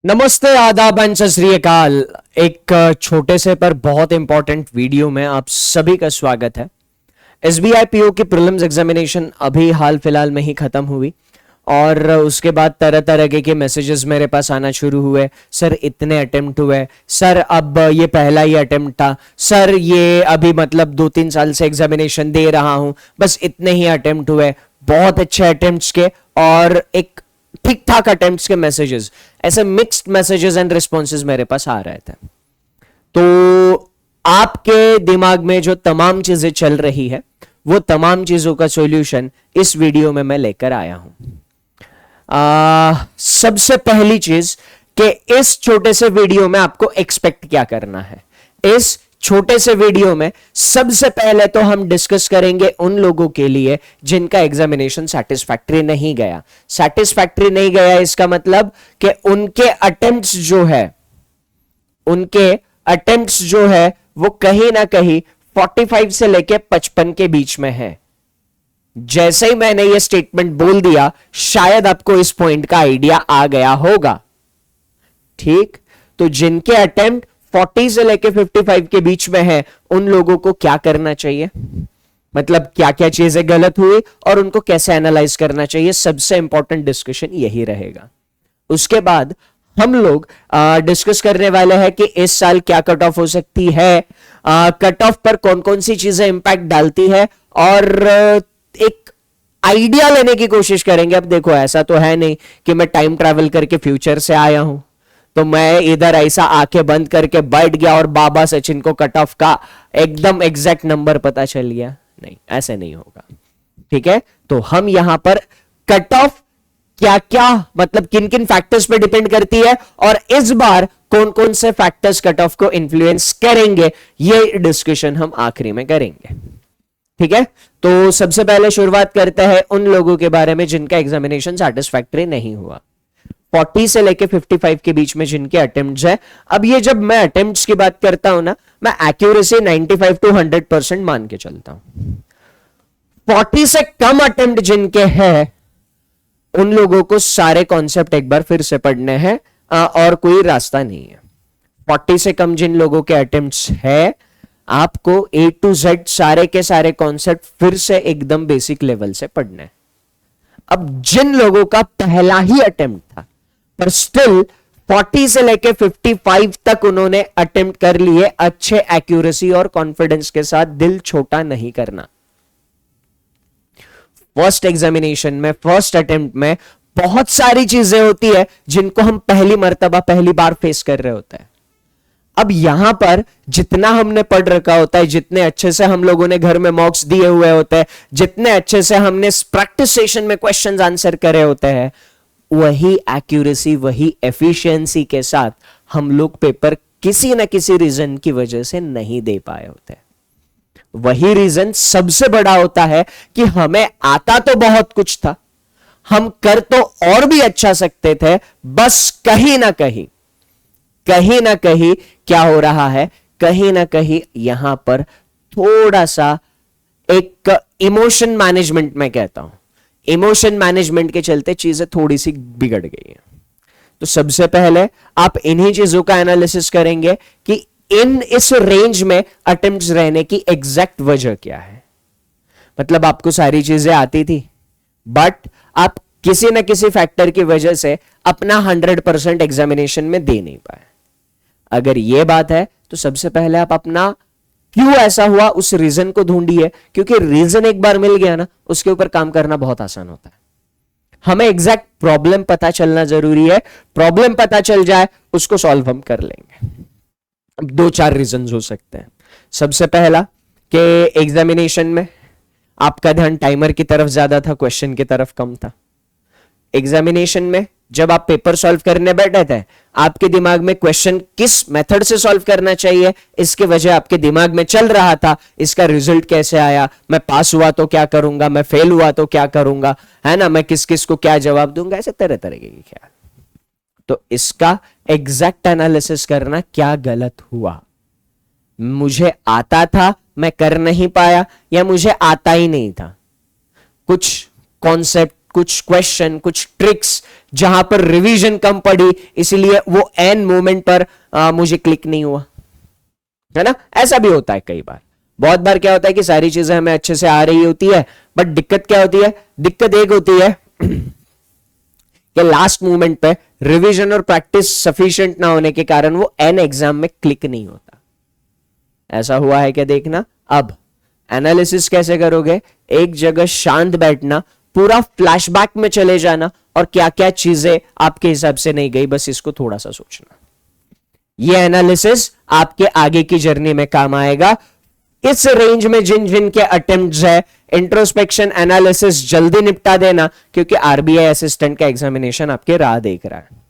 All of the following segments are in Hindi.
नमस्ते, आदाब एंड सत श्री अकाल। एक छोटे से पर बहुत इंपॉर्टेंट वीडियो में आप सभी का स्वागत है। एसबीआई पीओ की प्रीलिम्स एग्जामिनेशन अभी हाल फिलहाल में ही खत्म हुई और उसके बाद तरह तरह के मैसेजेस मेरे पास आना शुरू हुए। सर इतने अटेम्प्ट हुए, सर अब ये पहला ही अटेम्प्ट था, सर ये अभी मतलब 2-3 साल से एग्जामिनेशन दे रहा हूं, बस इतने ही अटेम्प्ट हुए। बहुत अच्छे अटेम्प्ट्स के और एक ठीक ठाक अटेम्प्ट्स के मैसेजेस, ऐसे मिक्स्ड मैसेजेस एंड रिस्पॉन्सेज मेरे पास आ रहे थे। तो आपके दिमाग में जो तमाम चीजें चल रही है वो तमाम चीजों का सॉल्यूशन इस वीडियो में मैं लेकर आया हूं। सबसे पहली चीज कि इस छोटे से वीडियो में आपको एक्सपेक्ट क्या करना है। इस छोटे से वीडियो में सबसे पहले तो हम डिस्कस करेंगे उन लोगों के लिए जिनका एग्जामिनेशन सेटिस्फैक्टरी नहीं गया। सेटिस्फैक्टरी नहीं गया इसका मतलब कि उनके अटेम्प्ट्स जो है वो कहीं ना कहीं 45 से लेके 55 के बीच में है। जैसे ही मैंने ये स्टेटमेंट बोल दिया शायद आपको इस पॉइंट का आइडिया आ गया होगा। ठीक, तो जिनके अटेम्प्ट 40 से लेके 55 के बीच में है उन लोगों को क्या करना चाहिए, मतलब क्या क्या चीजें गलत हुई और उनको कैसे एनालाइज करना चाहिए। सबसे इंपॉर्टेंट डिस्कशन यही रहेगा। उसके बाद हम लोग डिस्कस करने वाले हैं कि इस साल क्या कट ऑफ हो सकती है, कट ऑफ पर कौन कौन सी चीजें इंपैक्ट डालती है और एक आइडिया लेने की कोशिश करेंगे। अब देखो ऐसा तो है नहीं कि मैं टाइम ट्रैवल करके फ्यूचर से आया हूं तो मैं इधर ऐसा आंखें बंद करके बैठ गया और बाबा सचिन को कट ऑफ का एकदम एग्जैक्ट नंबर पता चल गया। नहीं, ऐसे नहीं होगा। ठीक है, तो हम यहां पर कट ऑफ क्या क्या मतलब किन किन फैक्टर्स पे डिपेंड करती है और इस बार कौन कौन से फैक्टर्स कट ऑफ को इन्फ्लुएंस करेंगे ये डिस्कशन हम आखिरी में करेंगे। ठीक है, तो सबसे पहले शुरुआत करते हैं उन लोगों के बारे में जिनका एग्जामिनेशन सेटिस्फैक्टरी नहीं हुआ। 40 से लेके 55 के बीच में जिनके अटेम्प्ट्स है। अब ये जब मैं अटेम्प्ट्स की बात करता हूं ना, मैं एक्यूरेसी 95 to 100% मान के चलता हूं। 40 से कम अटेम्प्ट जिनके हैं उन लोगों को सारे कॉन्सेप्ट एक बार फिर से पढ़ने हैं और कोई रास्ता नहीं है। 40 से कम जिन लोगों के अटेम्प्ट्स है आपको A to Z सारे के सारे कॉन्सेप्ट फिर से एकदम बेसिक लेवल से पढ़ने हैं। अब जिन लोगों का पहला ही अटेम्प्ट था पर स्टिल 40 से लेके 55 तक उन्होंने अटेम्प्ट कर लिए, अच्छे एक्यूरेसी और कॉन्फिडेंस के साथ, दिल छोटा नहीं करना। फर्स्ट एग्जामिनेशन में, फर्स्ट अटेम्प्ट में बहुत सारी चीजें होती है जिनको हम पहली मर्तबा पहली बार फेस कर रहे होते हैं। अब यहां पर जितना हमने पढ़ रखा होता है, जितने अच्छे से हम लोगों ने घर में मॉक्स दिए हुए होते हैं, जितने अच्छे से हमने प्रैक्टिस सेशन में क्वेश्चंस आंसर करे होते हैं, वही एक्यूरेसी वही एफिशिएंसी के साथ हम लोग पेपर किसी ना किसी रीजन की वजह से नहीं दे पाए होते। वही रीजन सबसे बड़ा होता है कि हमें आता तो बहुत कुछ था, हम कर तो और भी अच्छा सकते थे, बस कहीं ना कहीं क्या हो रहा है, कहीं ना कहीं यहां पर थोड़ा सा एक इमोशन मैनेजमेंट में कहता हूं, इमोशन मैनेजमेंट के चलते चीजें थोड़ी सी बिगड़ गई हैं। तो सबसे पहले आप इन्हीं चीजों का एनालिसिस करेंगे कि इस रेंज में अटेम्प्ट्स रहने की एग्जैक्ट वजह क्या है। मतलब आपको सारी चीजें आती थी बट आप किसी ना किसी फैक्टर की वजह से अपना 100% एग्जामिनेशन में दे नहीं पाए। अगर यह बात है तो सबसे पहले आप अपना क्यों ऐसा हुआ उस रीजन को ढूंढिए, क्योंकि रीजन एक बार मिल गया ना उसके ऊपर काम करना बहुत आसान होता है। हमें एग्जैक्ट प्रॉब्लम पता चलना जरूरी है, प्रॉब्लम पता चल जाए उसको सॉल्व हम कर लेंगे। अब 2-4 रीजन हो सकते हैं। सबसे पहला कि एग्जामिनेशन में आपका ध्यान टाइमर की तरफ ज्यादा था, क्वेश्चन की तरफ कम था। एग्जामिनेशन में जब आप पेपर सॉल्व करने बैठे थे आपके दिमाग में क्वेश्चन किस मेथड से सॉल्व करना चाहिए इसके वजह आपके दिमाग में चल रहा था, इसका रिजल्ट कैसे आया, मैं पास हुआ तो क्या करूंगा, मैं फेल हुआ तो क्या करूंगा, है ना, मैं किस किस को क्या जवाब दूंगा, ऐसे तरह तरह के ख्याल। तो इसका एग्जैक्ट एनालिसिस करना, क्या गलत हुआ, मुझे आता था मैं कर नहीं पाया या मुझे आता ही नहीं था, कुछ कॉन्सेप्ट कुछ क्वेश्चन, कुछ ट्रिक्स जहां पर रिवीजन कम पड़ी, इसलिए वो एन मोमेंट पर मुझे क्लिक नहीं हुआ, है ना। ऐसा भी होता है कई बार। बहुत बार क्या होता है कि सारी चीजें हमें अच्छे से आ रही होती है, बट दिक्कत क्या होती है, दिक्कत एक होती है कि लास्ट मोमेंट पे रिवीजन और प्रैक्टिस सफिशिएंट ना होने के कारण वो एन एग्जाम में क्लिक नहीं होता। ऐसा हुआ है क्या, देखना। अब एनालिसिस कैसे करोगे, एक जगह शांत बैठना, पूरा फ्लैशबैक में चले जाना और क्या क्या चीजें आपके हिसाब से नहीं गई, बस इसको थोड़ा सा सोचना। ये एनालिसिस आपके आगे की जर्नी में काम आएगा। इस रेंज में जिन जिन के अटेम्प्ट्स है, इंट्रोस्पेक्शन एनालिसिस जल्दी निपटा देना, क्योंकि आरबीआई असिस्टेंट का एग्जामिनेशन आपके राह देख रहा है।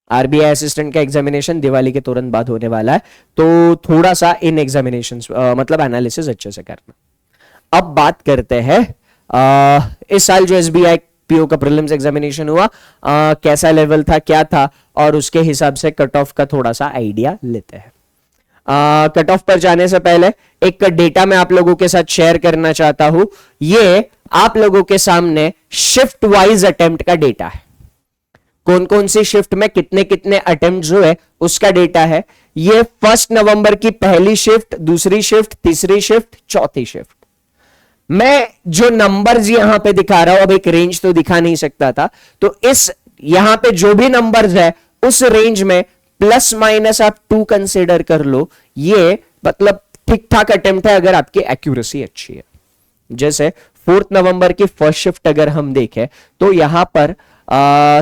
आरबीआई असिस्टेंट का एग्जामिनेशन दिवाली के तुरंत बाद होने वाला है, तो थोड़ा सा इन एग्जामिनेशंस मतलब एनालिसिस अच्छे से करना। अब बात करते हैं इस साल जो एसबीआई पीओ का प्रीलिम्स एग्जामिनेशन हुआ, कैसा लेवल था, क्या था, और उसके हिसाब से कट ऑफ का थोड़ा सा आइडिया लेते हैं। कट ऑफ पर जाने से पहले एक डेटा मैं आप लोगों के साथ शेयर करना चाहता हूं। ये आप लोगों के सामने शिफ्ट वाइज अटेम्प्ट का डेटा है। कौन कौन सी शिफ्ट में कितने कितने अटेम्प्ट हुए उसका डेटा है। ये 1 नवंबर की पहली शिफ्ट, दूसरी शिफ्ट, तीसरी शिफ्ट, चौथी शिफ्ट। मैं जो नंबर्स यहां पे दिखा रहा हूं, अब एक रेंज तो दिखा नहीं सकता था, तो इस यहां पे जो भी नंबर्स है उस रेंज में प्लस माइनस आप 2 कंसीडर कर लो। ये मतलब ठीक ठाक अटेम्प्ट है अगर आपकी एक्यूरेसी अच्छी है। जैसे 4 नवंबर की फर्स्ट शिफ्ट अगर हम देखें तो यहां पर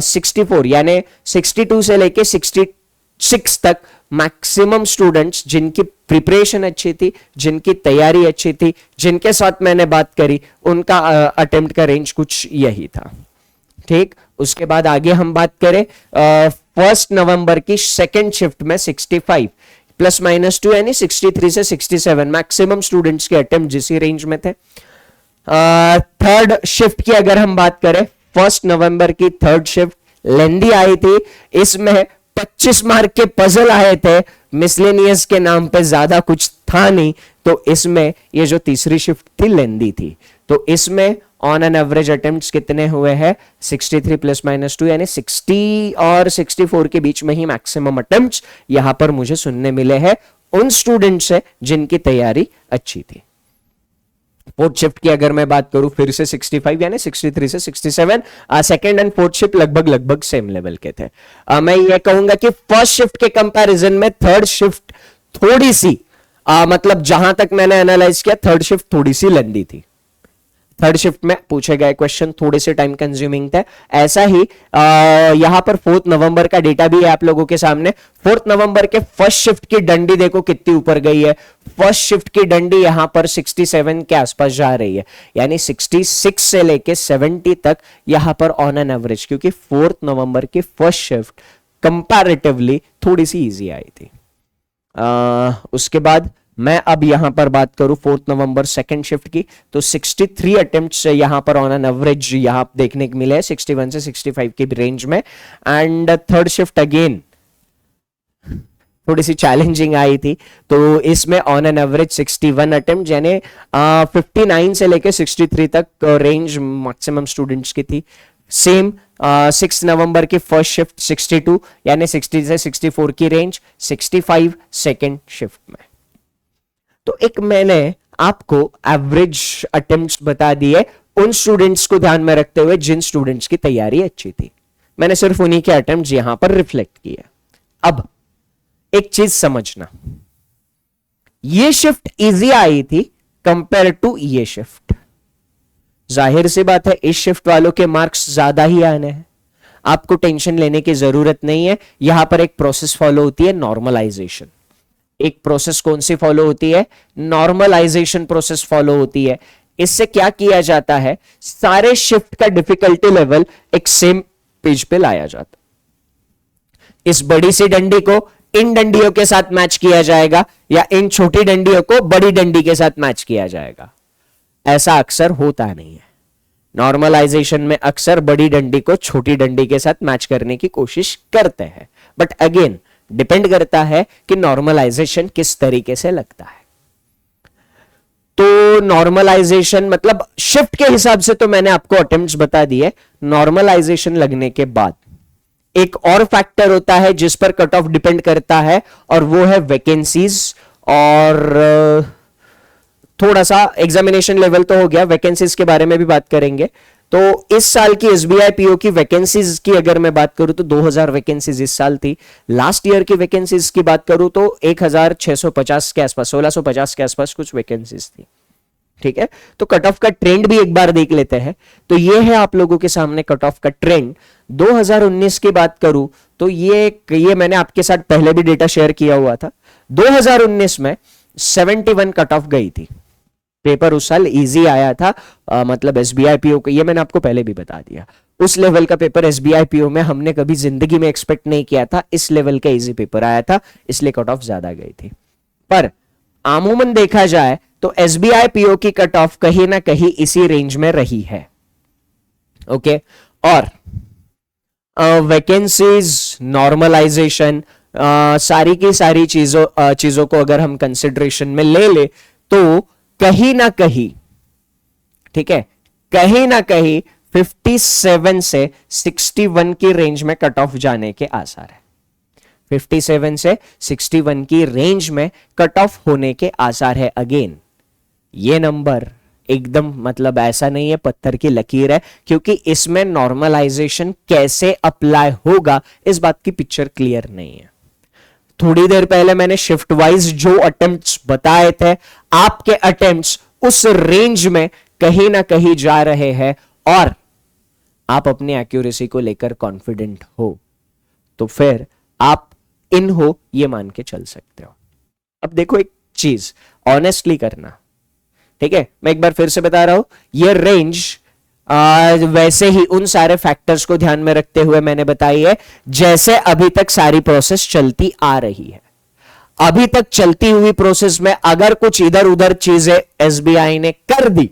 64 यानी 62 से लेके 66 तक मैक्सिमम स्टूडेंट्स जिनकी प्रिपरेशन अच्छी थी, जिनकी तैयारी अच्छी थी, जिनके साथ मैंने बात करी, उनका अटेम्प्ट का रेंज कुछ यही था। ठीक, उसके बाद आगे हम बात करें 1 नवंबर की सेकेंड शिफ्ट में 65 प्लस माइनस 2 यानी 63 से 67 मैक्सिमम स्टूडेंट्स के अटेम्प्ट जिसी रेंज में थे। थर्ड शिफ्ट की अगर हम बात करें, 1 नवंबर की थर्ड शिफ्ट लेंदी आई थी, इसमें 25 मार्क के पजल आए थे, मिसलेनियस के नाम पे ज्यादा कुछ था नहीं, तो इसमें ये जो तीसरी शिफ्ट थी लेंदी थी, तो इसमें ऑन एन एवरेज अटेम्प्ट्स कितने हुए हैं 63 प्लस माइनस 2 यानी 60 और 64 के बीच में ही मैक्सिमम अटेम्प्ट्स यहां पर मुझे सुनने मिले हैं उन स्टूडेंट से जिनकी तैयारी अच्छी थी। फोर्थ शिफ्ट की अगर मैं बात करूं फिर से 65 यानी 63 से 67, सेकंड एंड फोर्थ शिफ्ट लगभग सेम लेवल के थे। मैं ये कहूंगा कि फर्स्ट शिफ्ट के कंपैरिजन में थर्ड शिफ्ट थोड़ी सी मतलब जहां तक मैंने एनालाइज किया थर्ड शिफ्ट थोड़ी सी लंबी थी। थर्ड शिफ्ट में पूछे गए क्वेश्चन थोड़े से टाइम कंज्यूमिंग थे। ऐसा ही यहां पर 4 नवंबर का डेटा भी है आप लोगों के सामने। 4 नवंबर के फर्स्ट शिफ्ट की डंडी देखो कितनी ऊपर गई है। फर्स्ट शिफ्ट की डंडी यहां पर 67 के आसपास जा रही है, यानी 66 से लेके 70 तक यहां पर ऑन एन एवरेज, क्योंकि 4 नवंबर की फर्स्ट शिफ्ट कंपैरेटिवली थोड़ी सी इजी आई थी। उसके बाद मैं अब यहां पर बात करूं 4 नवंबर सेकंड शिफ्ट की, तो 63 अटेम्प्ट्स यहां पर ऑन एन एवरेज यहां देखने को मिले 61 से 65 की रेंज में। एंड थर्ड शिफ्ट अगेन थोड़ी सी चैलेंजिंग आई थी, तो इसमें ऑन एन एवरेज 61 अटेम्प्ट यानी 59 से लेके 63 तक रेंज मैक्सिमम स्टूडेंट्स की थी। सेम 6 नवंबर की फर्स्ट शिफ्ट 62 यानी 60 से 64 की रेंज, 65 सेकेंड शिफ्ट में। तो एक मैंने आपको एवरेज अटेम्प्ट्स बता दिए उन स्टूडेंट्स को ध्यान में रखते हुए जिन स्टूडेंट्स की तैयारी अच्छी थी। मैंने सिर्फ उन्हीं के अटेम्प्ट्स यहां पर रिफ्लेक्ट किए। अब एक चीज समझना, ये शिफ्ट इजी आई थी कंपेयर टू ये शिफ्ट। जाहिर सी बात है इस शिफ्ट वालों के मार्क्स ज्यादा ही आने हैं, आपको टेंशन लेने की जरूरत नहीं है। यहां पर एक प्रोसेस फॉलो होती है नॉर्मलाइजेशन। एक प्रोसेस कौन सी फॉलो होती है, नॉर्मलाइजेशन प्रोसेस फॉलो होती है। इससे क्या किया जाता है, सारे शिफ्ट का डिफिकल्टी लेवल एक सेम पेज पे लाया जाता है। इस बड़ी सी डंडी को इन डंडियों के साथ मैच किया जाएगा या इन छोटी डंडियों को बड़ी डंडी के साथ मैच किया जाएगा। ऐसा अक्सर होता नहीं है। नॉर्मलाइजेशन में अक्सर बड़ी डंडी को छोटी डंडी के साथ मैच करने की कोशिश करते हैं, बट अगेन डिपेंड करता है कि नॉर्मलाइजेशन किस तरीके से लगता है। तो नॉर्मलाइजेशन मतलब शिफ्ट के हिसाब से तो मैंने आपको अटेम्प्ट्स बता दिए। नॉर्मलाइजेशन लगने के बाद एक और फैक्टर होता है जिस पर कट ऑफ डिपेंड करता है, और वो है वैकेंसीज। और थोड़ा सा एग्जामिनेशन लेवल तो हो गया, वैकेंसीज के बारे में भी बात करेंगे। तो इस साल की एसबीआई पीओ की वैकेंसीज की अगर मैं बात करूं तो 2000 वैकेंसीज इस साल थी। लास्ट ईयर की वैकेंसीज की बात करूं तो 1650 के आसपास, 1650 के आसपास कुछ वैकेंसीज थी। ठीक है, तो कट ऑफ का ट्रेंड भी एक बार देख लेते हैं। तो ये है आप लोगों के सामने कट ऑफ का ट्रेंड। 2019 की बात करूं तो ये मैंने आपके साथ पहले भी डेटा शेयर किया हुआ था। 2019 में 71 कट ऑफ गई थी। पेपर उस साल इजी आया था, मतलब एसबीआई पीओ को, ये मैंने आपको पहले भी बता दिया। उस लेवल का पेपर एसबीआई पीओ में हमने कभी जिंदगी में एक्सपेक्ट नहीं किया था। इस लेवल का इजी पेपर आया था, इसलिए कट ऑफ ज्यादा गई थी। पर अमूमन देखा जाए तो एसबीआई पीओ की कट ऑफ कहीं ना कहीं इसी रेंज में रही है। ओके, और वैकेंसीज, नॉर्मलाइजेशन, सारी की सारी चीजों को अगर हम कंसिडरेशन में ले तो कहीं ना कहीं, ठीक है, कहीं ना कहीं 57 से 61 की रेंज में कट ऑफ जाने के आसार है। 57 से 61 की रेंज में कट ऑफ होने के आसार है। अगेन ये नंबर एकदम मतलब ऐसा नहीं है पत्थर की लकीर है, क्योंकि इसमें नॉर्मलाइजेशन कैसे अप्लाई होगा इस बात की पिक्चर क्लियर नहीं है। थोड़ी देर पहले मैंने शिफ्ट वाइज जो अटेम्प्ट्स बताए थे, आपके अटेम्प्ट्स उस रेंज में कहीं ना कहीं जा रहे हैं, और आप अपनी एक्यूरेसी को लेकर कॉन्फिडेंट हो तो फिर आप इन हो ये मान के चल सकते हो। अब देखो एक चीज ऑनेस्टली करना, ठीक है, मैं एक बार फिर से बता रहा हूं, ये रेंज वैसे ही उन सारे फैक्टर्स को ध्यान में रखते हुए मैंने बताई है जैसे अभी तक सारी प्रोसेस चलती आ रही है। अभी तक चलती हुई प्रोसेस में अगर कुछ इधर उधर चीजें एसबीआई ने कर दी,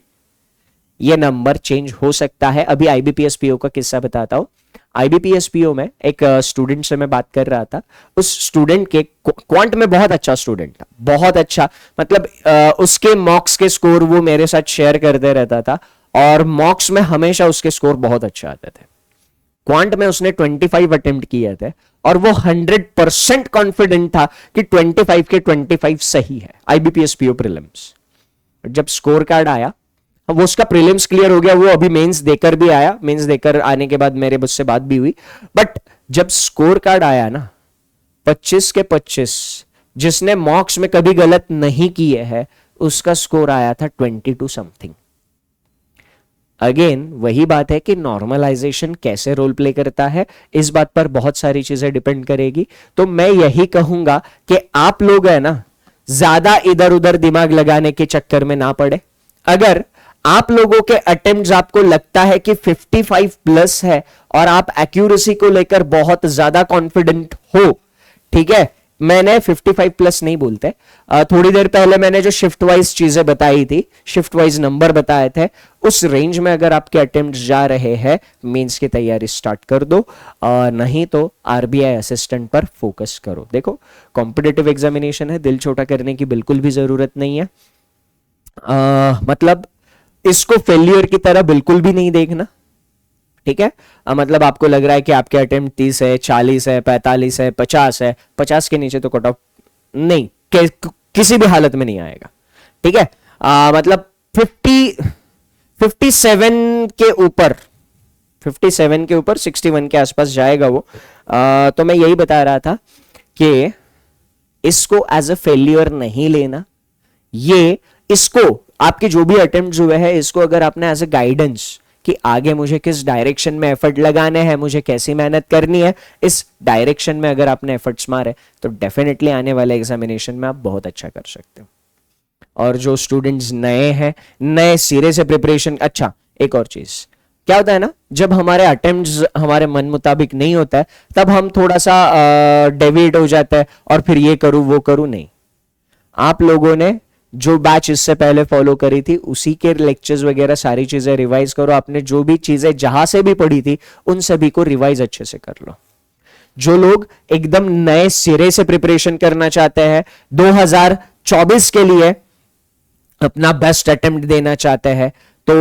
ये नंबर चेंज हो सकता है। अभी आईबीपीएस पीओ का किस्सा बताता हूं। आईबीपीएस पीओ में एक स्टूडेंट से मैं बात कर रहा था। उस स्टूडेंट के क्वांट में बहुत अच्छा स्टूडेंट था, बहुत अच्छा, मतलब उसके मॉक्स के स्कोर वो मेरे साथ शेयर करते रहता था, और मॉक्स में हमेशा उसके स्कोर बहुत अच्छे आते थे। क्वांट में उसने 25 अटेम्प्ट किए थे और वो 100% कॉन्फिडेंट था कि 25 के 25 सही है। आईबीपीएस पीओ प्रीलिम्स, जब स्कोर कार्ड आया, वो उसका प्रीलिम्स क्लियर हो गया, वो अभी मेंस देकर भी आया, मेंस देकर आने के बाद मेरे उससे बात भी हुई, बट जब स्कोर कार्ड आया ना 25 के 25, जिसने मॉक्स में कभी गलत नहीं किए हैं, उसका स्कोर आया था 22 समथिंग। अगेन वही बात है कि नॉर्मलाइजेशन कैसे रोल प्ले करता है, इस बात पर बहुत सारी चीजें डिपेंड करेगी। तो मैं यही कहूंगा कि आप लोग है ना ज्यादा इधर उधर दिमाग लगाने के चक्कर में ना पड़े। अगर आप लोगों के अटेम्प्ट्स आपको लगता है कि 55 प्लस है और आप एक्यूरेसी को लेकर बहुत ज्यादा कॉन्फिडेंट हो, ठीक है, मैंने 55 प्लस नहीं बोलते, थोड़ी देर पहले मैंने जो शिफ्ट वाइज चीजें बताई थी, शिफ्ट वाइज नंबर बताए थे, उस रेंज में अगर आपके अटेम्प्ट्स जा रहे हैं, मेंस की तैयारी स्टार्ट कर दो, नहीं तो आरबीआई असिस्टेंट पर फोकस करो। देखो कॉम्पिटिटिव एग्जामिनेशन है, दिल छोटा करने की बिल्कुल भी जरूरत नहीं है। मतलब इसको फेलियर की तरह बिल्कुल भी नहीं देखना, ठीक है। मतलब आपको लग रहा है कि आपके अटेम्प्ट 30 है, 40 है, 45 है, 50 है, 50 के नीचे तो कट ऑफ नहीं, किसी भी हालत में नहीं आएगा, ठीक है। मतलब 57 के ऊपर 61 के आसपास जाएगा वो। तो मैं यही बता रहा था कि इसको एज अ फेलियर नहीं लेना, ये इसको आपके जो भी अटेम्प्ट हुए हैं, इसको अगर आपने एज अ गाइडेंस कि आगे मुझे किस डायरेक्शन में एफर्ट लगाने हैं, मुझे कैसी मेहनत करनी है, इस डायरेक्शन में अगर आपने एफर्ट्स मारे तो डेफिनेटली आने वाले एग्जामिनेशन में आप बहुत अच्छा कर सकते हो। और जो स्टूडेंट्स नए हैं, नए सिरे से प्रिपरेशन, अच्छा एक और चीज क्या होता है ना, जब हमारे अटेम्प्ट्स हमारे मन मुताबिक नहीं होता है, तब हम थोड़ा सा डेविएट हो जाता है और फिर ये करूं वो करूं। नहीं, आप लोगों ने जो बैच इससे पहले फॉलो करी थी उसी के लेक्चर्स वगैरह सारी चीजें रिवाइज करो। आपने जो भी चीजें जहां से भी पढ़ी थी उन सभी को रिवाइज अच्छे से कर लो। जो लोग एकदम नए सिरे से प्रिपरेशन करना चाहते हैं 2024 के लिए, अपना बेस्ट अटेम्प्ट देना चाहते हैं तो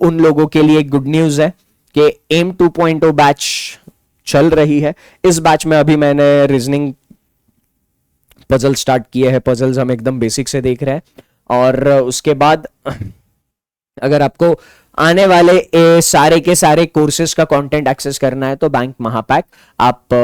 उन लोगों के लिए गुड न्यूज है कि एम 2.0 बैच चल रही है। इस बैच में अभी मैंने रीजनिंग पजल स्टार्ट किए हैं। पजल्स हम एकदम बेसिक से देख रहे हैं और उसके बाद अगर आपको आने वाले सारे के सारे कोर्सेज का कंटेंट एक्सेस करना है तो बैंक महापैक आप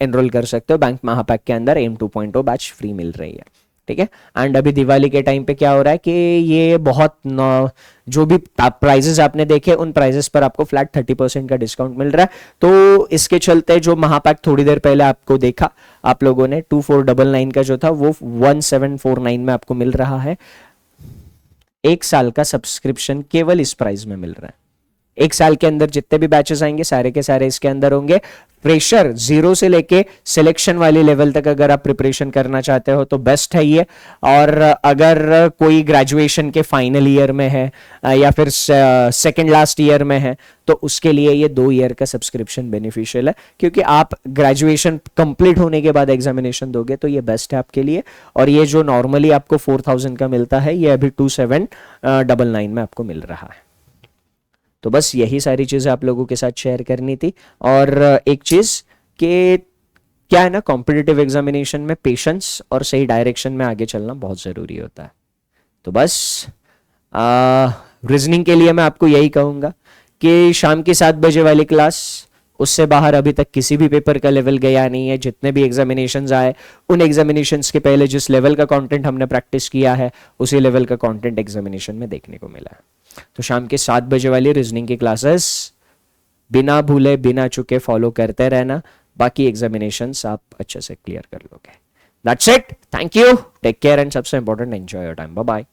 एनरोल कर सकते हो। बैंक महापैक के अंदर एम 2.0 बैच फ्री मिल रही है, ठीक है। एंड अभी दिवाली के टाइम पे क्या हो रहा है कि ये बहुत जो भी प्राइजेस आपने देखे उन प्राइजेस पर आपको फ्लैट 30% का डिस्काउंट मिल रहा है। तो इसके चलते जो महापैक थोड़ी देर पहले आपको देखा आप लोगों ने 2499 का जो था वो 1749 में आपको मिल रहा है। एक साल का सब्सक्रिप्शन केवल इस प्राइस में मिल रहा है। एक साल के अंदर जितने भी बैचेस आएंगे सारे के सारे इसके अंदर होंगे। फ्रेशर 0 से लेके सिलेक्शन वाले लेवल तक अगर आप प्रिपरेशन करना चाहते हो तो बेस्ट है ये। और अगर कोई ग्रेजुएशन के फाइनल ईयर में है या फिर सेकंड लास्ट ईयर में है तो उसके लिए ये 2 ईयर का सब्सक्रिप्शन बेनिफिशियल है, क्योंकि आप ग्रेजुएशन कंप्लीट होने के बाद एग्जामिनेशन दोगे तो ये बेस्ट है आपके लिए। और ये जो नॉर्मली आपको 4000 का मिलता है ये अभी 2799 में आपको मिल रहा है। तो बस यही सारी चीजें आप लोगों के साथ शेयर करनी थी। और एक चीज कि क्या है ना, कॉम्पिटिटिव एग्जामिनेशन में पेशेंस और सही डायरेक्शन में आगे चलना बहुत जरूरी होता है। तो बस रीजनिंग के लिए मैं आपको यही कहूंगा कि शाम की 7 बजे वाली क्लास, उससे बाहर अभी तक किसी भी पेपर का लेवल गया नहीं है। जितने भी एग्जामिनेशंस आए उन एग्जामिनेशंस के पहले जिस लेवल का कंटेंट हमने प्रैक्टिस किया है उसी लेवल का कंटेंट एग्जामिनेशन में देखने को मिला है। तो शाम के 7 बजे वाली रीजनिंग की क्लासेस बिना भूले बिना चुके फॉलो करते रहना, बाकी एग्जामिनेशंस आप अच्छे से क्लियर कर लोगे। That's it, thank you, take care and सबसे important enjoy your time, bye bye.